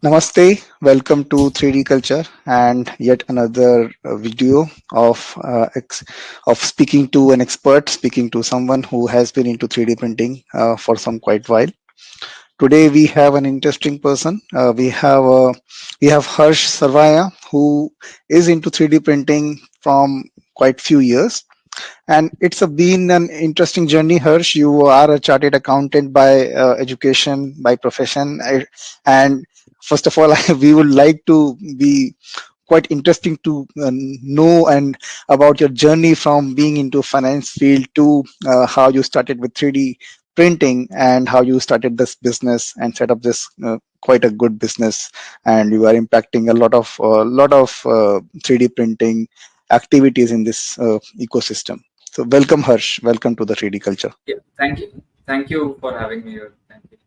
Namaste, welcome to 3D Culture and yet another video of of speaking to an expert, speaking to someone who has been into 3D printing for some quite while. Today we have an interesting person. We have Harsh Sarvaiya who is into 3D printing from quite few years, and been an interesting journey. Harsh, you are a chartered accountant by education, by profession, and first of all, we would like to be quite interesting to know and about your journey from being into finance field to how you started with 3D printing and how you started this business and set up this quite a good business, and you are impacting a lot of 3D printing activities in this ecosystem. So welcome, Harsh. Welcome to the 3D culture. Yeah, thank you. Thank you for having me here. Thank you.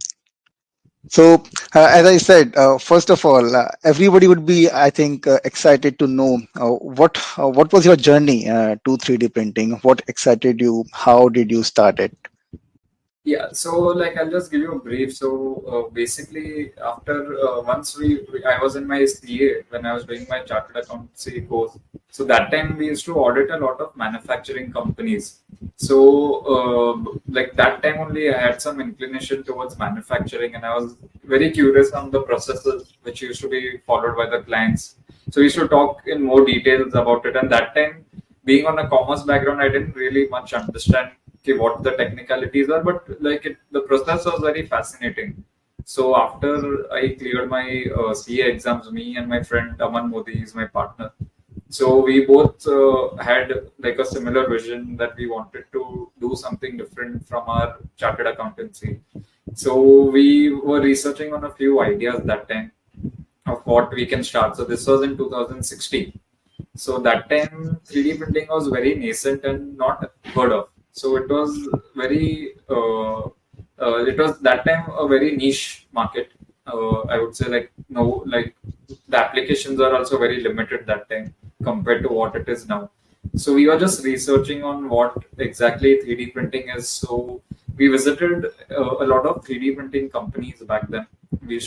So, as I said, first of all, everybody would be, I think, excited to know what was your journey to 3D printing? What excited you? How did you start it? Yeah, so I'll just give you a brief. So basically, after once I was in my CA when I was doing my chartered accountancy course. So that time we used to audit a lot of manufacturing companies. So that time only I had some inclination towards manufacturing, and I was very curious on the processes which used to be followed by the clients. So we used to talk in more details about it, and that time, being on a commerce background, I didn't really much understand what the technicalities are, but the process was very fascinating. So after I cleared my CA exams, me and my friend Aman Modi is my partner. So we both had like a similar vision that we wanted to do something different from our chartered accountancy. So we were researching on a few ideas that time of what we can start. So this was in 2016. So that time 3D printing was very nascent and not heard of. So it was that time a very niche market. I would say no, the applications are also very limited that time compared to what it is now. So we were just researching on what exactly 3D printing is. So we visited a lot of 3D printing companies back then. We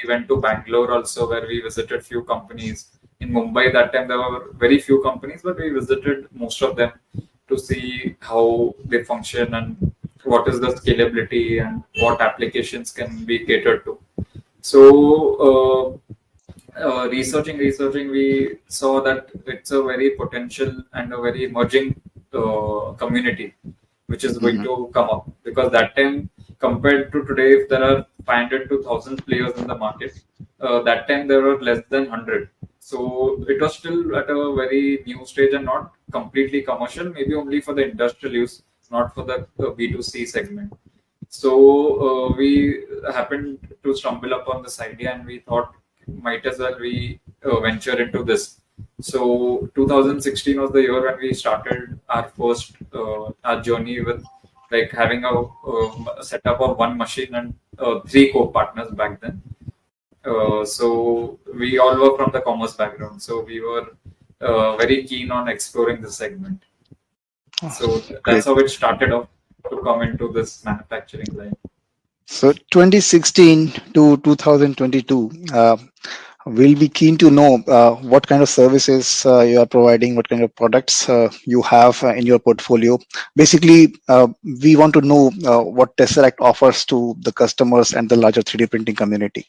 went to Bangalore also, where we visited few companies. In Mumbai that time there were very few companies, but we visited most of them to see how they function and what is the scalability and what applications can be catered to. So researching, we saw that it's a very potential and a very emerging community which is going Mhm. to come up, because that time compared to today, if there are 500 to 1000 players in the market, that time there were less than 100. So it was still at a very new stage and not completely commercial, maybe only for the industrial use, not for the B2C segment. So we happened to stumble upon this idea, and we thought might as well we venture into this. So 2016 was the year when we started our first our journey with having a setup of one machine and three co-partners back then. So we all were from the commerce background, so we were very keen on exploring this segment. Oh, So that's great. how it started off to come into this manufacturing line. So 2016 to 2022, we'll be keen to know what kind of services you are providing, what kind of products you have in your portfolio. Basically, we want to know what Tesseract offers to the customers and the larger 3D printing community.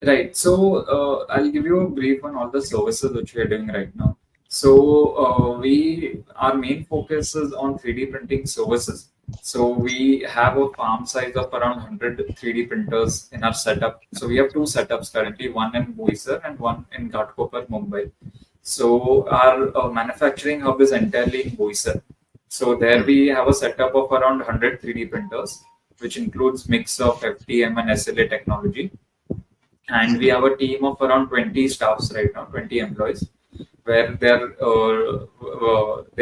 Right. So I'll give you a brief on all the services which we are doing right now. So we our main focus is on 3D printing services. So we have a farm size of around 100 3D printers in our setup. So we have two setups currently, one in Boisar and one in Ghatkopar, Mumbai. So our manufacturing hub is entirely in Boisar. So there we have a setup of around 100 3D printers, which includes mix of FDM and SLA technology, and we Mhm. have a team of around 20 staffs right now, 20 employees, where they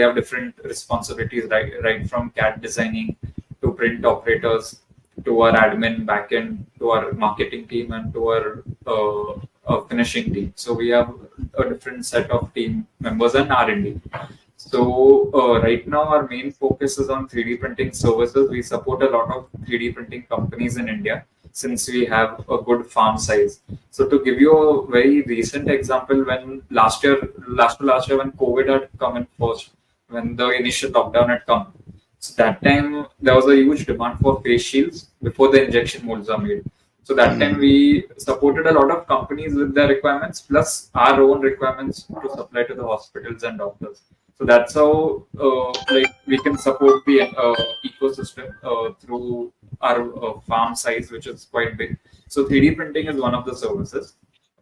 have different responsibilities, right from CAD designing to print operators to our admin backend to our marketing team and to our finishing team. So we have a different set of team members and R&D. So right now our main focus is on 3D printing services. We support a lot of 3D printing companies in India. since we have a good farm size. So to give you a very recent example, when last year when COVID had come in first, when the initial lockdown had come, so that time there was a huge demand for face shields before the injection molds are made. So that time Mhm. we supported a lot of companies with their requirements plus our own requirements to supply to the hospitals and doctors. So that's how like we can support the ecosystem through our farm size, which is quite big. So 3D printing is one of the services.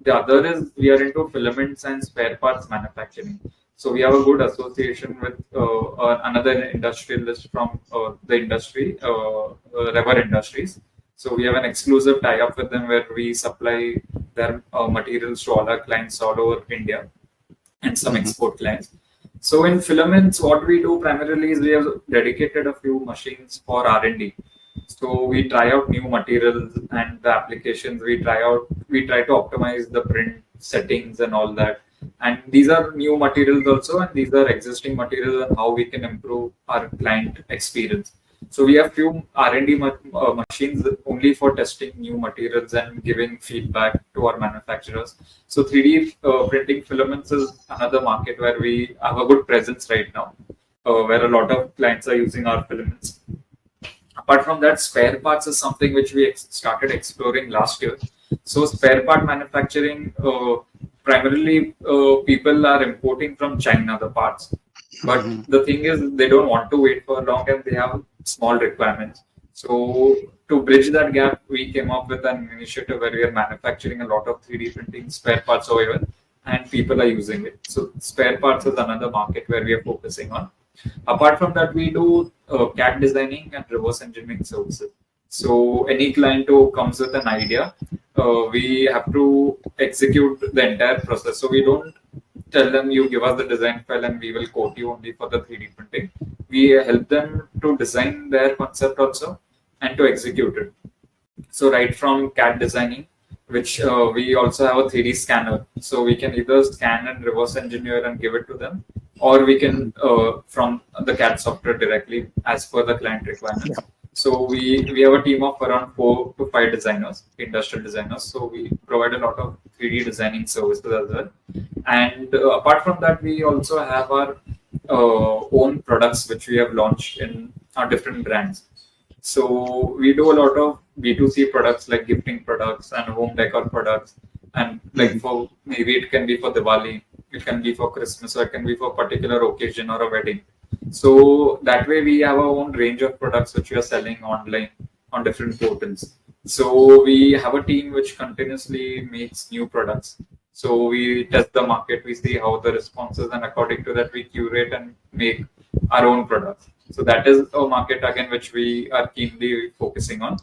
The other is we are into filaments and spare parts manufacturing. So we have a good association with another industrialist from the industry, rubber industries. So we have an exclusive tie-up with them where we supply their materials to all our clients all over India and some Mhm. export clients. So in filaments, what we do primarily is we have dedicated a few machines for R&D. So we try out new materials and the applications. We try to optimize the print settings and all that. And these are new materials also, and these are existing materials and how we can improve our client experience. So we have few R&D machines only for testing new materials and giving feedback to our manufacturers. So 3D printing filaments is another market where we have a good presence right now, where a lot of clients are using our filaments. Apart from that, spare parts is something which we started exploring last year. So spare part manufacturing, primarily people are importing from China the parts. But Mhm. the thing is, they don't want to wait for long and they have small requirements. So to bridge that gap, we came up with an initiative where we are manufacturing a lot of 3D printing spare parts over here, and people are using it. So spare parts is another market where we are focusing on. Apart from that, we do CAD designing and reverse engineering services. So any client who comes with an idea, we have to execute the entire process. So we don't tell them you give us the design file and we will quote you only for the 3D printing. We help them to design their concept also and to execute it. So right from CAD designing, which we also have a 3D scanner. So we can either scan and reverse engineer and give it to them, or we can Mhm. from the CAD software directly as per the client Yeah. requirements. So we have a team of around 4 to 5 designers, industrial designers. So we provide a lot of 3D designing services as well. And apart from that, we also have our own products which we have launched in our different brands. So we do a lot of B2C products like gifting products and home decor products. And like Mhm. for maybe it can be for Diwali, it can be for Christmas, or it can be for a particular occasion or a wedding. So that way we have our own range of products which we are selling online on different portals. So we have a team which continuously makes new products. So we test the market, we see how the response is, and according to that we curate and make our own products. So that is a market again which we are keenly focusing on.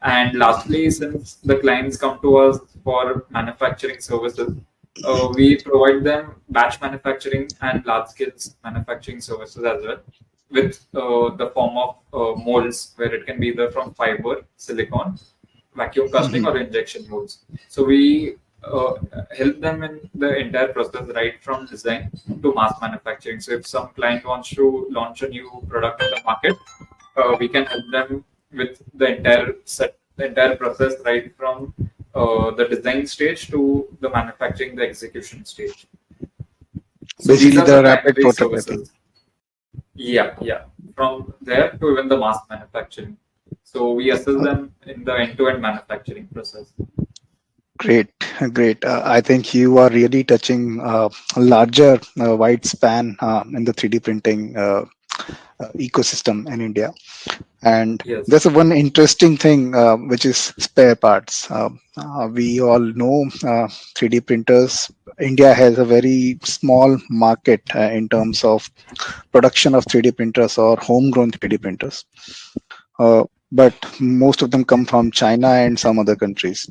And lastly, since the clients come to us for manufacturing services, we provide them batch manufacturing and large scale manufacturing services as well, with the form of molds where it can be either from fiber, silicon, vacuum casting, Mhm. or injection molds. So we uh, help them in the entire process right from design to mass manufacturing. So if some client wants to launch a new product in the market, we can help them with the entire process right from the design stage to the manufacturing, the execution stage. So these Basically, are the the rapid primary prototyping. services. Yeah, yeah. From there to even the mass manufacturing. So we assist Uh, them in the end-to-end manufacturing process. Great, great. I think you are really touching a larger, wide span in the 3D printing ecosystem in India. And Yes. there's a one interesting thing which is spare parts. We all know 3D printers. India has a very small market in terms of production of 3D printers or homegrown 3D printers. But most of them come from China and some other countries.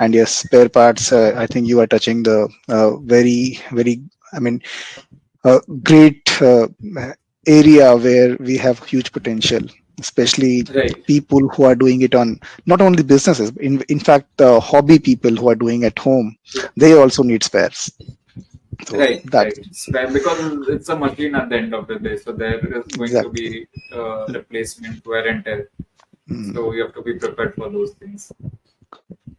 And yes, spare parts. I think you are touching the very. I mean, great area where we have huge potential, especially Right. people who are doing it on not only businesses, in fact, the hobby people who are doing at home, Yeah. they also need spares. So Right. that's Right. Spare because it's a machine at the end of the day, so there is going to exactly. be replacement wear and tear. Hmm. So you have to be prepared for those things.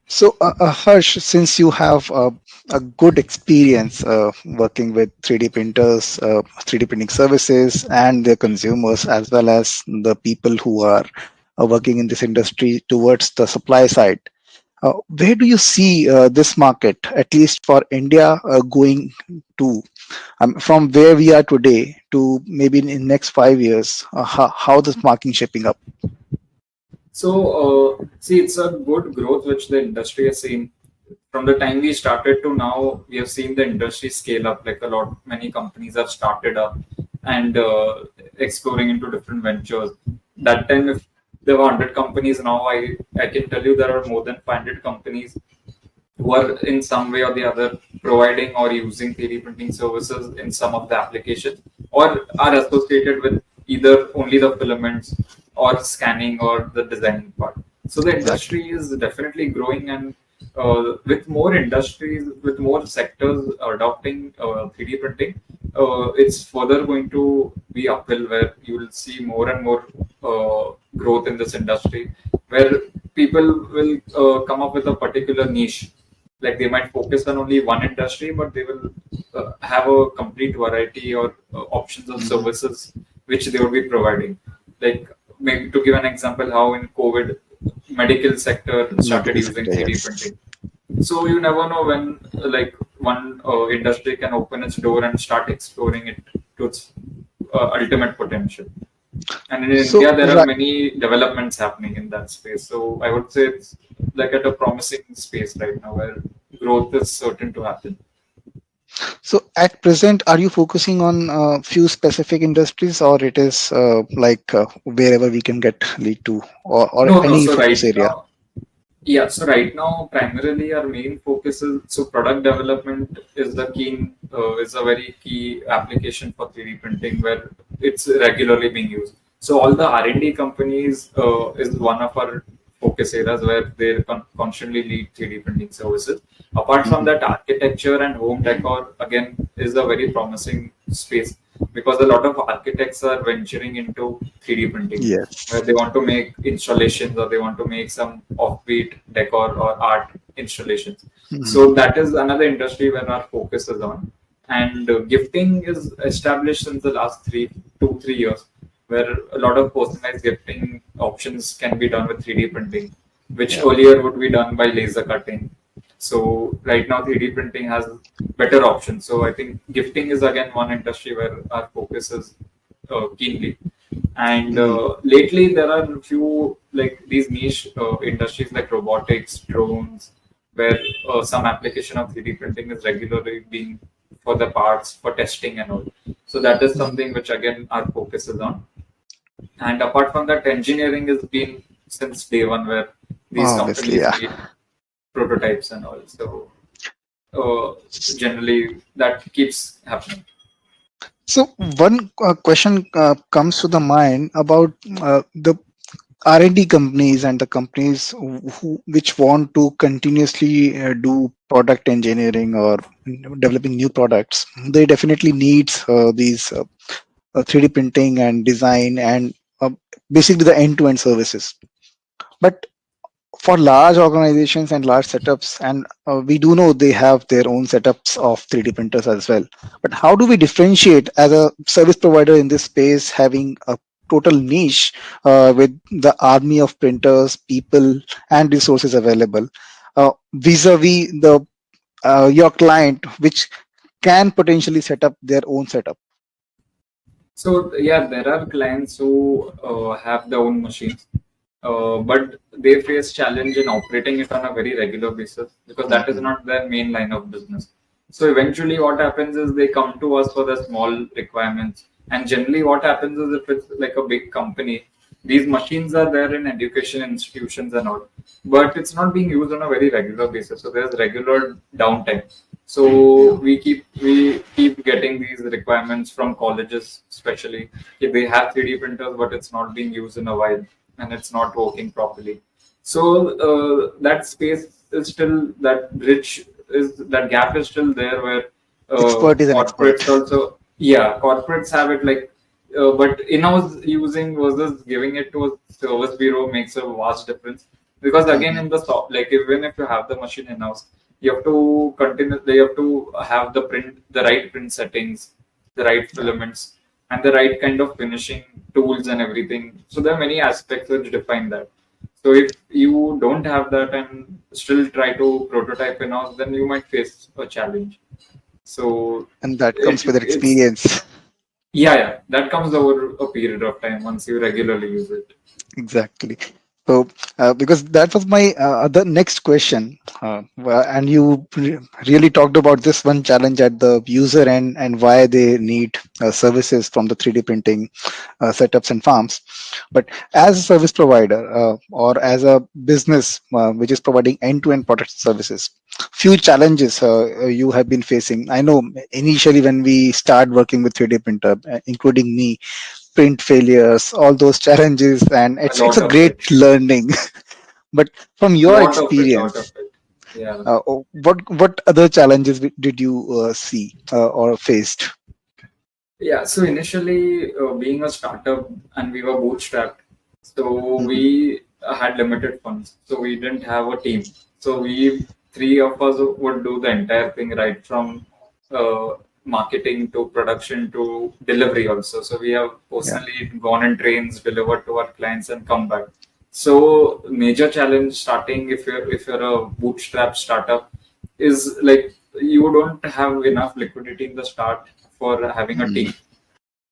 So, Harsh, since you have a good experience working with 3D printers, 3D printing services, and their consumers, as well as the people who are working in this industry towards the supply side, where do you see this market, at least for India, going to? From where we are today to maybe in next 5 years, how this market shaping up? So, see, it's a good growth which the industry has seen. From the time we started to now, we have seen the industry scale up. Like a lot, many companies have started up and exploring into different ventures. That time, if there were 100 companies, now I can tell you there are more than 500 companies who are in some way or the other providing or using 3D printing services in some of the applications, or are associated with either only the filaments or scanning or the designing part. So the Exactly. industry is definitely growing, and with more industries, with more sectors adopting 3D printing, it's further going to be uphill where you will see more and more growth in this industry, where people will come up with a particular niche. Like they might focus on only one industry, but they will have a complete variety or options of Mhm. services which they will be providing. Like, maybe to give an example, how in COVID, medical sector started Medical using sector, 3D yes. printing. So you never know when like one industry can open its door and start exploring it to its ultimate potential. And in So, India, there are right. many developments happening in that space. So I would say it's like at a promising space right now where growth is certain to happen. So at present, are you focusing on few specific industries, or it is wherever we can get lead to, or No, no. any So focus right area? now, yeah, so right now, primarily our main focus is so product development is the key is a very key application for 3D printing where it's regularly being used. So all the R&D companies is one of our focus areas where they constantly lead 3D printing services. Apart from Mhm. that, architecture and home decor again is a very promising space because a lot of architects are venturing into 3D printing where Yes. they want to make installations or they want to make some offbeat decor or art installations. So Mhm. that is another industry where our focus is on. And gifting is established since the last 2 3 years, where a lot of personalized gifting options can be done with 3D printing, which Yeah. earlier would be done by laser cutting. So right now 3D printing has better options. So I think gifting is again one industry where our focus is keenly. And Mhm. lately, there are a few like these niche industries like robotics, drones, where some application of 3D printing is regularly being for the parts for testing and all. So that is Mhm. something which again our focus is on. And apart from that, engineering has been since day one where these Obviously, companies yeah. made prototypes and all. So uh, generally, that keeps happening. So one question comes to the mind about the R&D companies and the companies which want to continuously do product engineering or developing new products. They definitely need these 3D printing and design and basically the end-to-end services. But for large organizations and large setups, and we do know they have their own setups of 3D printers as well. But how do we differentiate as a service provider in this space, having a total niche with the army of printers, people, and resources available, vis-a-vis the your client, which can potentially set up their own setup? So yeah, there are clients who have their own machines, but they face challenge in operating it on a very regular basis because that is Mhm. not their main line of business. So eventually, what happens is they come to us for the small requirements, and generally, what happens is if it's like a big company, these machines are there in education institutions and all, but it's not being used on a very regular basis. So there's regular downtime. So Yeah. we keep getting these requirements from colleges, especially if they have 3D printers, but it's not being used in a while and it's not working properly. So that space is still that bridge is that gap is still there where Expert is an expert. corporates also, yeah, corporates have it like but in-house using versus giving it to a service bureau makes a vast difference. Because again, Mhm. in the shop, like even if you have the machine in-house, you have to continue. They have to have the right print settings, the right Yeah. filaments, and the right kind of finishing tools and everything. So there are many aspects which define that. So if you don't have that and still try to prototype in-house, then you might face a challenge. So And that comes with it's experience. yeah, that comes over a period of time once you regularly use it. Exactly. So, because that was my other next question, and you really talked about this one challenge at the user end and why they need services from the 3D printing setups and farms. But as a service provider or as a business which is providing end-to-end product services, few challenges you have been facing. I know initially when we start working with 3D printer, including me, print failures, all those challenges, and A it's lot a of great it. learning. But from your Lot of experience, it. Yeah. what other challenges did you see or faced? Yeah, so initially, being a startup and we were bootstrapped, so Mhm. we had limited funds, so we didn't have a team. So we three of us would do the entire thing, right from uh, marketing to production to delivery also. So we have Yeah. personally gone in trains, delivered to our clients, and come back. So major challenge starting if you're a bootstrap startup is like you don't have enough liquidity in the start for having a Mhm. team.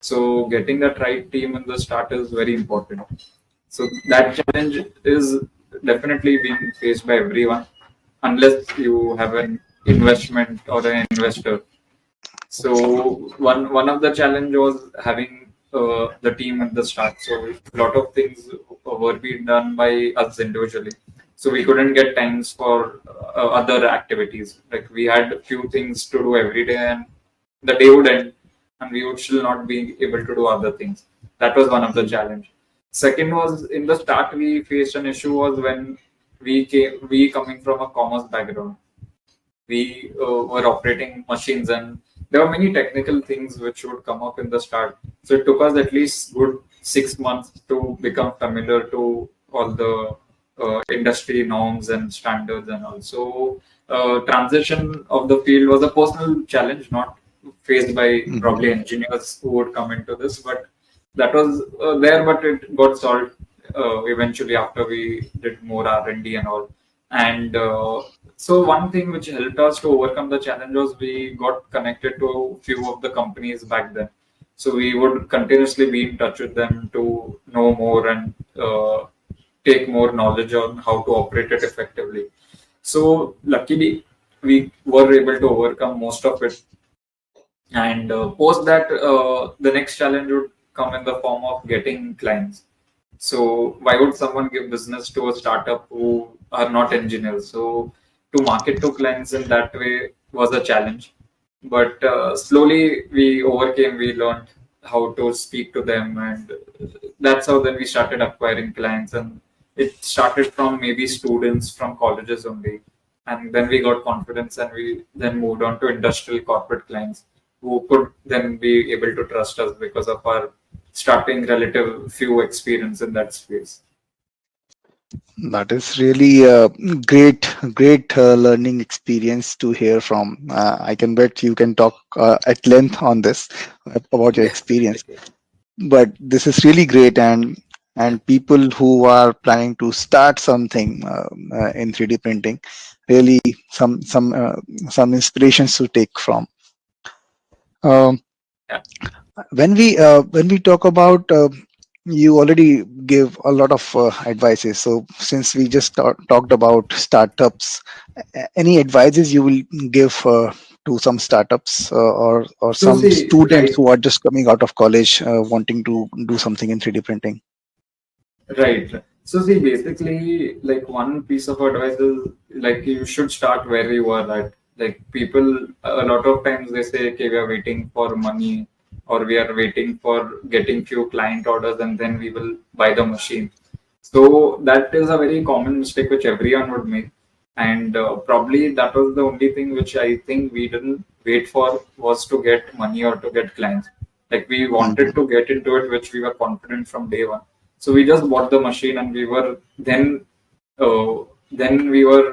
So getting that right team in the start is very important. So that challenge is definitely being faced by everyone unless you have an investment or an investor. So one of the challenge was having the team at the start. So a lot of things were being done by us individually. So we couldn't get times for other activities. Like we had a few things to do every day, and the day would end, and we would still not be able to do other things. That was one of the Mhm. challenge. Second was in the start we faced an issue was when we coming from a commerce background, we were operating machines, and there were many technical things which would come up in the start. So it took us at least good 6 months to become familiar to all the industry norms and standards, and also transition of the field was a personal challenge, not faced by Mhm. probably engineers who would come into this, but that was there, but it got solved eventually after we did more R&D and all. And so one thing which helped us to overcome the challenge was we got connected to a few of the companies back then. So we would continuously be in touch with them to know more and take more knowledge on how to operate it effectively. So luckily, we were able to overcome most of it. And post that, the next challenge would come in the form of getting clients. So why would someone give business to a startup who are not engineers? So to market to clients in that way was a challenge. But slowly we overcame. We learned how to speak to them, and that's how then we started acquiring clients. And it started from maybe students from colleges only, and then we got confidence, and we then moved on to industrial corporate clients who could then be able to trust us because of our starting relative few experience in that space. That is really a great learning experience to hear from. I can bet you can talk at length on this about your experience. Definitely. But this is really great, and people who are planning to start something in 3D printing, really some inspirations to take from. Um, Yeah. when we talk about you already gave a lot of advices. So since we just talked about startups, any advices you will give to some startups or So some see, students right, who are just coming out of college wanting to do something in 3D printing? right. So see, basically, like one piece of advice is like you should start where you are at. Like people, a lot of times they say, okay, we are waiting for money, or we are waiting for getting few client orders, and then we will buy the machine. So that is a very common mistake which everyone would make, and probably that was the only thing which I think we didn't wait for was to get money or to get clients. Like we wanted Mhm. to get into it, which we were confident from day one. So we just bought the machine, and we were uh, then we were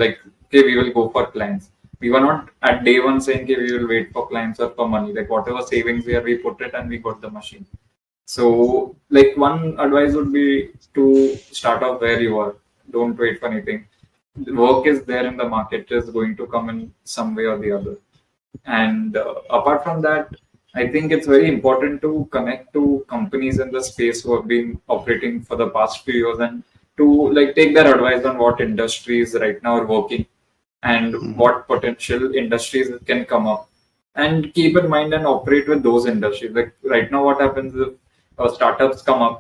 like, okay, we will go for clients. We were not at day one saying, okay, we will wait for clients or for money. Like whatever savings we had, we put it and we got the machine. So, like one advice would be to start off where you are. Don't wait for anything. The work is there in the market, is going to come in some way or the other. And apart from that, I think it's very important to connect to companies in the space who have been operating for the past few years, and to like take their advice on what industries right now are working and Mhm. what potential industries can come up, and keep in mind and operate with those industries. Like right now, what happens if startups come up,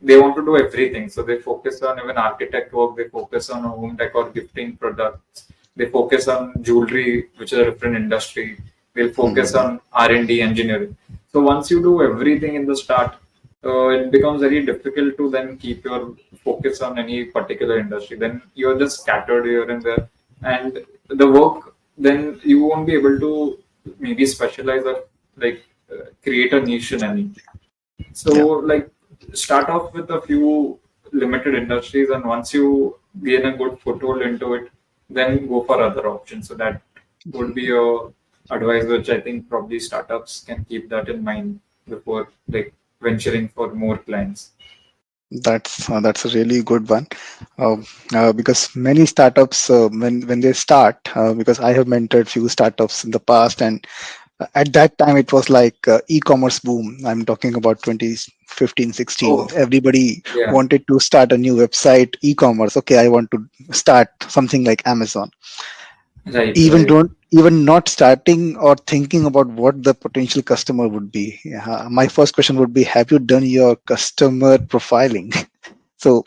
they want to do everything. So they focus on even architect work, they focus on home decor, gifting products, they focus on jewelry, which is a different industry. They'll focus Mhm. on R&D engineering. So once you do everything in the start, it becomes very difficult to then keep your focus on any particular industry. Then you're just scattered here and there, and the work, then you won't be able to maybe specialize or like create a niche in any. So Yeah, like start off with a few limited industries, and once you gain a good foothold into it, then go for other options. So that would be a advice which I think probably startups can keep that in mind before like venturing for more clients. that's a really good one. Um, because many startups, when they start, because I have mentored few startups in the past, and at that time it was like e-commerce boom. I'm talking about 2015, 16. Oh, Everybody yeah, wanted to start a new website, e-commerce. Okay, I want to start something like Amazon. right, Even right. don't even not starting or thinking about what the potential customer would be. Yeah, my first question would be, have you done your customer profiling? So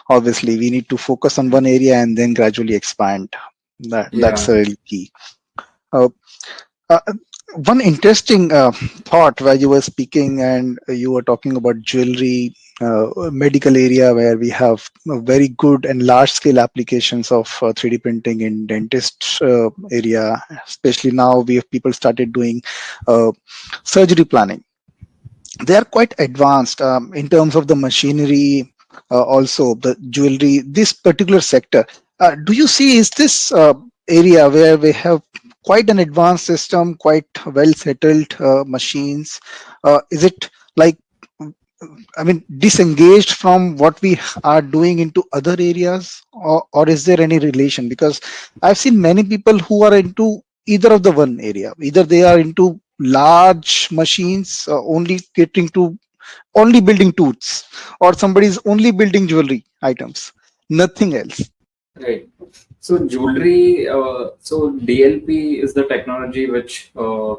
obviously we need to focus on one area and then gradually expand. That's Yeah, really key. Uh, uh, One interesting thought while you were speaking, and you were talking about jewelry, medical area where we have very good and large scale applications of 3D printing in dentist area. Especially now, we have people started doing uh, surgery planning. They are quite advanced in terms of the machinery, also the jewelry, this particular sector. Do you see, is this area where we have quite an advanced system, quite well settled machines? Is it like, I mean, disengaged from what we are doing into other areas, or is there any relation? Because I've seen many people who are into either of the one area. Either they are into large machines, only catering to only building tools, or somebody is only building jewelry items, nothing else. right. So jewelry, so DLP is the technology which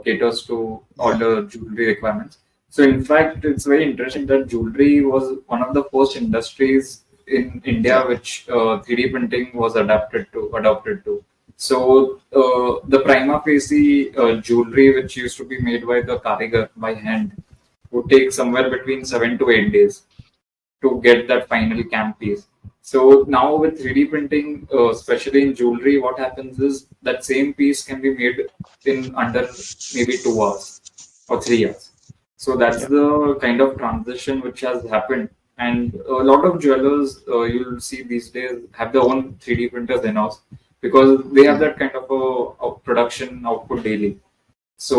caters to all Yeah, the jewelry requirements. So in fact, it's very interesting that jewelry was one of the first industries in India yeah. which 3D printing was adopted to. So the prima facie jewelry which used to be made by the karigar by hand would take somewhere between 7 to 8 days to get that final cam piece. So now with 3D printing, especially in jewelry, what happens is that same piece can be made in under maybe 2 hours or 3 hours. So that's Yeah. the kind of transition which has happened. And a lot of jewelers you'll see these days have their own 3D printers in-house, because they have Mhm. that kind of a production output daily. So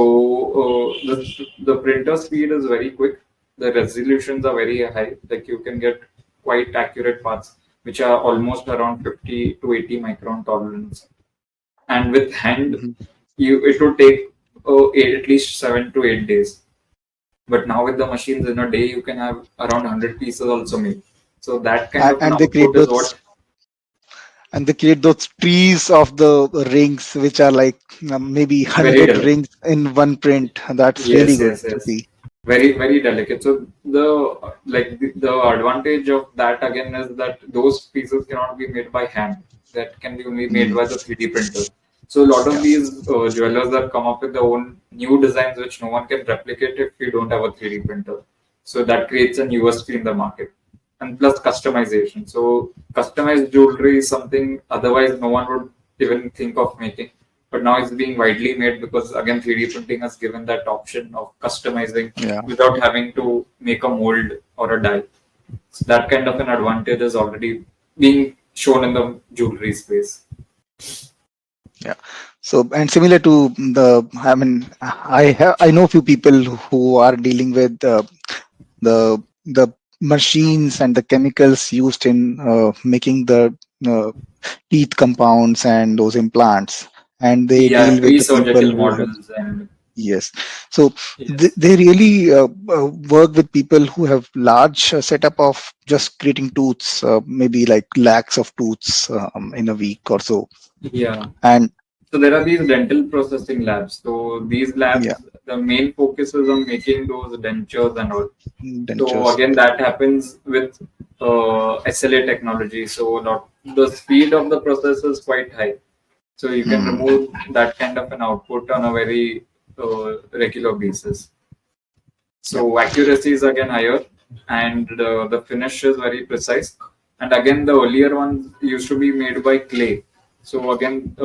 the printer speed is very quick. The resolutions are very high. Like you can get quite accurate parts, which are almost around 50 to 80 micron tolerance. And with hand, Mhm. you it would take at least 7 to 8 days. But now with the machines in a day, you can have around 100 pieces also made. So that kind of an And they create output is what those trees of the rings, which are like maybe very 100 delicate. rings in one print. That's really Yes, good yes, to yes. see. Very, very delicate. So the advantage of that again is that those pieces cannot be made by hand. That can be only made Mm, by the 3D printer. So a lot of yeah. these jewelers have come up with their own new designs which no one can replicate if you don't have a 3D printer. So that creates a USP in the market. And plus customization. So customized jewelry is something otherwise no one would even think of making. but now it's being widely made because again 3D printing has given that option of customizing Yeah. without having to make a mold or a die. So that kind of an advantage is already being shown in the jewelry space. Yeah. So, and similar to the, I mean, I know few people who are dealing with the machines and the chemicals used in making the uh, teeth compounds and those implants, and they Yeah, deal with the people pre-surgical who have. models and Yes. So yes, they really work with people who have large setup of just creating tooths, maybe like lakhs of tooths in a week or so. yeah. And So there are these dental processing labs. So these yeah, labs, the main focus is on making those dentures and all. So dentures. again, that happens with SLA technology. So not the speed of the process is quite high. So you can Hmm. remove that kind of an output on a very regular basis. Yeah. So accuracy is again higher, and the finish is very precise. And again, the earlier ones used to be made by clay. So again,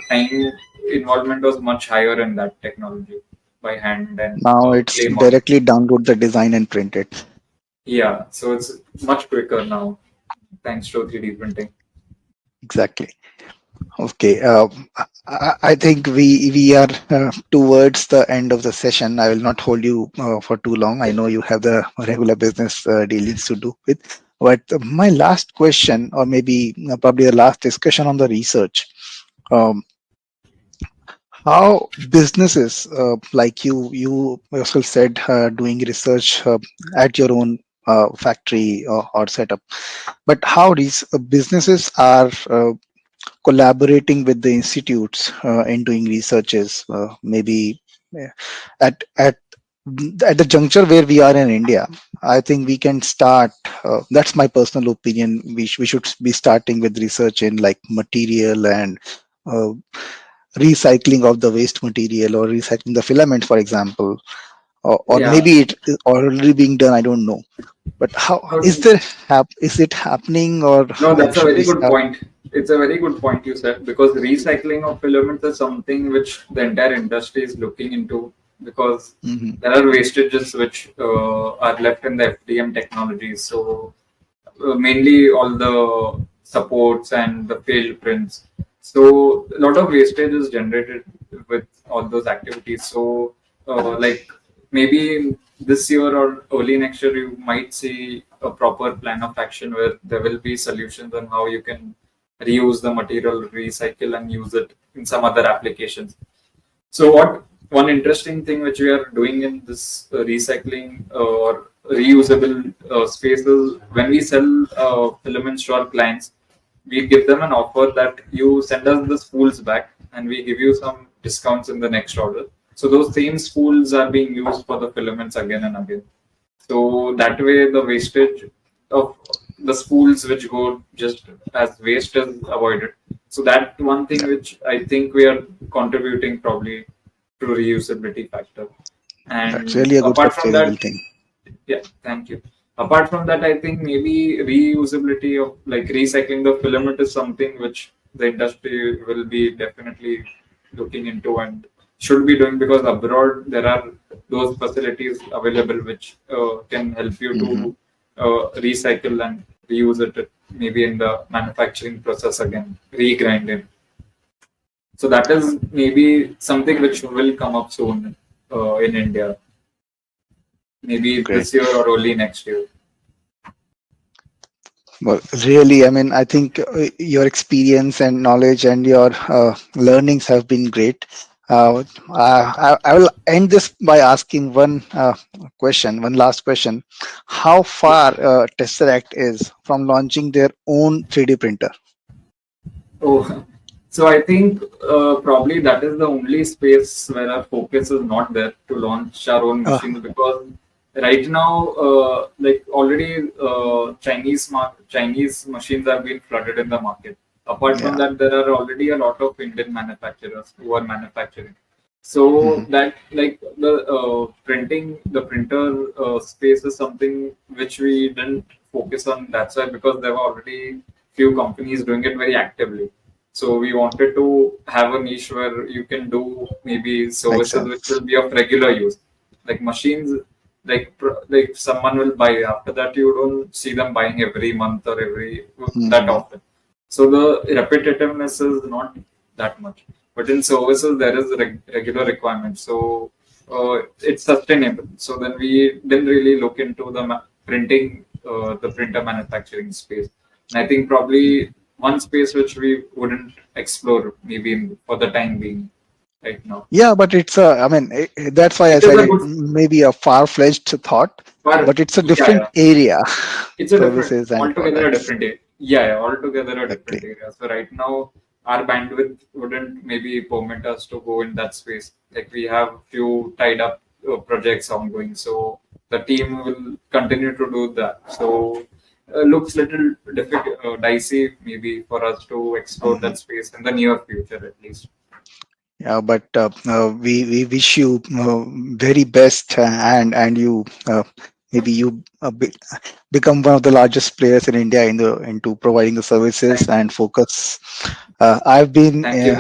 time involvement was much higher in that technology by hand and Now it's clay model. directly download the design and print it. Yeah, so it's much quicker now thanks to 3D printing. Exactly. Okay. I think we are towards the end of the session. I will not hold you for too long. I know you have the regular business dealings to do with. But my last question, or maybe probably the last discussion on the research, um, how businesses like you yourself said, doing research at your own factory or setup, but how these businesses are collaborating with the institutes in doing researches, maybe uh, at at the juncture where we are in India. I think we can start. That's my personal opinion. We should be starting with research in like material and uh, recycling of the waste material, or recycling the filament, for example, or Yeah. maybe it is already being done. I don't know. But how is No, there is it happening, or no, that's a should we very good start? point. It's a very good point you said because recycling of filaments is something which the entire industry is looking into because Hmm. there are wastages which are left in the FDM technologies. So mainly all the supports and the failed prints. So a lot of wastage is generated with all those activities. So like maybe this year or early next year, you might see a proper plan of action where there will be solutions on how you can reuse the material, recycle, and use it in some other applications. So what one interesting thing which we are doing in this recycling or reusable spaces when we sell filaments to our clients, we give them an offer that you send us the spools back and we give you some discounts in the next order. So those same spools are being used for the filaments again and again. So that way the wastage of the spools which go just as waste is avoided. So that one thing Yeah, which I think we are contributing probably to reusability factor. that's And really a good apart from sustainable that, thing. yeah, thank you. Apart from that, I think maybe reusability of like recycling the filament is something which the industry will be definitely looking into and should be doing because abroad there are those facilities available which can help you Hmm. to recycle and reuse it maybe in the manufacturing process again, regrind it. So that is maybe something which will come up soon in India, maybe Great. this year or early next year. Well, really, I mean, I think your experience and knowledge and your learnings have been great. I will end this by asking one question, one last question. How far Tesseract is from launching their own 3D printer? Oh, so I think probably that is the only space where our focus is not there to launch our own Uh, machines because right now, like already Chinese machines have been flooded in the market. Apart from yeah. that, there are already a lot of Indian manufacturers who are manufacturing. So Hmm. that like the printer space is something which we didn't focus on. That's why because there were already few companies doing it very actively. So we wanted to have a niche where you can do maybe Makes services which will sense. be of regular use, like machines, like someone will buy. After that, you don't see them buying every month or every that Hmm. often. So the repetitiveness is not that much. But in services, there is regular requirement. So it's sustainable. So then we didn't really look into the printing, the printer manufacturing space. And I think probably one space which we wouldn't explore maybe for the time being right now. Yeah, but it's a, I mean, that's why I It is said a it good may be a far-fetched thought, for but it's a yeah, different yeah. area, It's a different, services and altogether a products. different area. Yeah, yeah, altogether a different Exactly. area. So right now, our bandwidth wouldn't maybe permit us to go in that space. Like we have few tied up projects ongoing, so the team will continue to do that. So looks little difficult, dicey maybe for us to explore Mhm. that space in the near future at least. Yeah, but we wish you very best, and you maybe you become one of the largest players in India in the into providing the services Thank you, and focus. I've been thank you.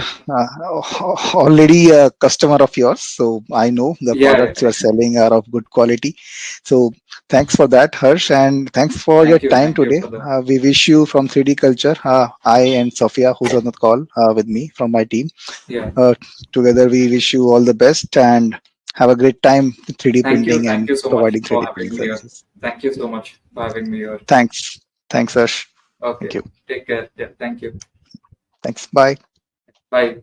already a customer of yours, so I know the Yeah, products you're selling are of good quality. So thanks for that, Harsh, and thanks for your time thank you today. for the We wish you from 3D Culture, I and Sophia, who's on the call with me from my team. yeah. Uh, Together, we wish you all the best and have a great time with 3D printing Thank and you so much providing for 3D having printing me here. services. Thank you so much for having me here. Thanks. Thanks, Ash. Thank Okay, you. take care. Yeah, thank you. Thanks. Bye. Bye.